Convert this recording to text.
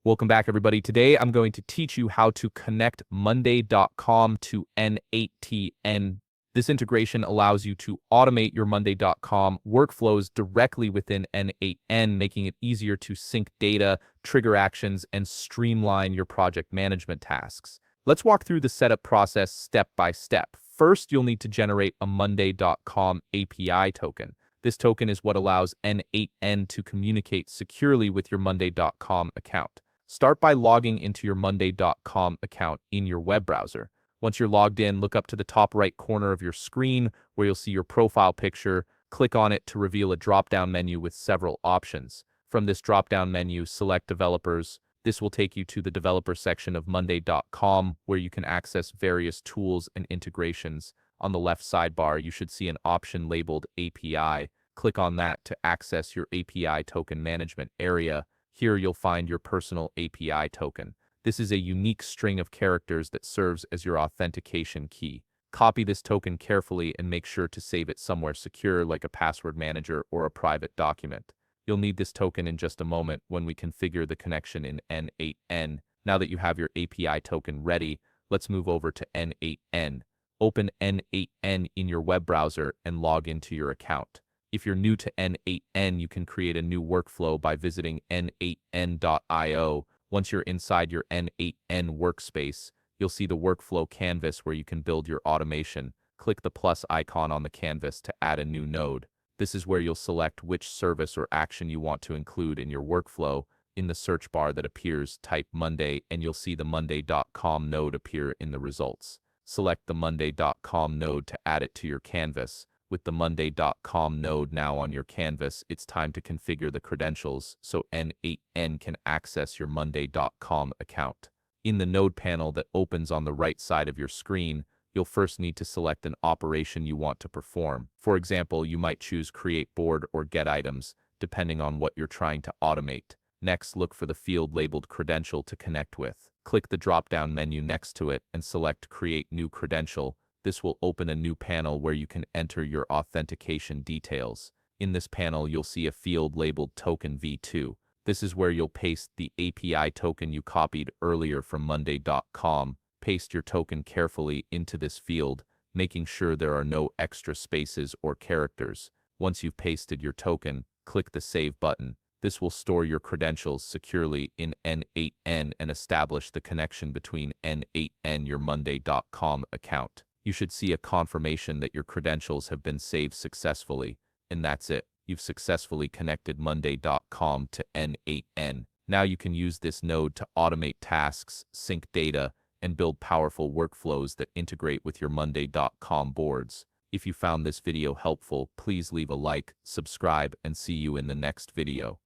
Welcome back, everybody. Today, I'm going to teach you how to connect Monday.com to N8n. This integration allows you to automate your Monday.com workflows directly within N8n, making it easier to sync data, trigger actions, and streamline your project management tasks. Let's walk through the setup process step by step. First, you'll need to generate a Monday.com API token. This token is what allows N8n to communicate securely with your Monday.com account. Start by logging into your Monday.com account in your web browser. Once you're logged in, look up to the top right corner of your screen where you'll see your profile picture. Click on it to reveal a drop-down menu with several options. From this drop-down menu, select Developers. This will take you to the Developer section of Monday.com where you can access various tools and integrations. On the left sidebar, you should see an option labeled API. Click on that to access your API token management area. Here you'll find your personal API token. This is a unique string of characters that serves as your authentication key. Copy this token carefully and make sure to save it somewhere secure like a password manager or a private document. You'll need this token in just a moment when we configure the connection in N8n. Now that you have your API token ready, let's move over to N8n. Open N8n in your web browser and log into your account. If you're new to N8n, you can create a new workflow by visiting n8n.io. Once you're inside your N8n workspace, you'll see the workflow canvas where you can build your automation. Click the plus icon on the canvas to add a new node. This is where you'll select which service or action you want to include in your workflow. In the search bar that appears, type Monday and you'll see the Monday.com node appear in the results. Select the Monday.com node to add it to your canvas. With the Monday.com node now on your canvas, it's time to configure the credentials so N8n can access your Monday.com account. In the node panel that opens on the right side of your screen, you'll first need to select an operation you want to perform. For example, you might choose Create Board or Get Items, depending on what you're trying to automate. Next, look for the field labeled Credential to connect with. Click the drop-down menu next to it and select Create New Credential. This will open a new panel where you can enter your authentication details. In this panel, you'll see a field labeled Token v2. This is where you'll paste the API token you copied earlier from Monday.com. Paste your token carefully into this field, making sure there are no extra spaces or characters. Once you've pasted your token, click the Save button. This will store your credentials securely in N8n and establish the connection between N8n and your Monday.com account. You should see a confirmation that your credentials have been saved successfully, and that's it. You've successfully connected Monday.com to N8n. Now you can use this node to automate tasks, sync data, and build powerful workflows that integrate with your Monday.com boards. If you found this video helpful, please leave a like, subscribe, and see you in the next video.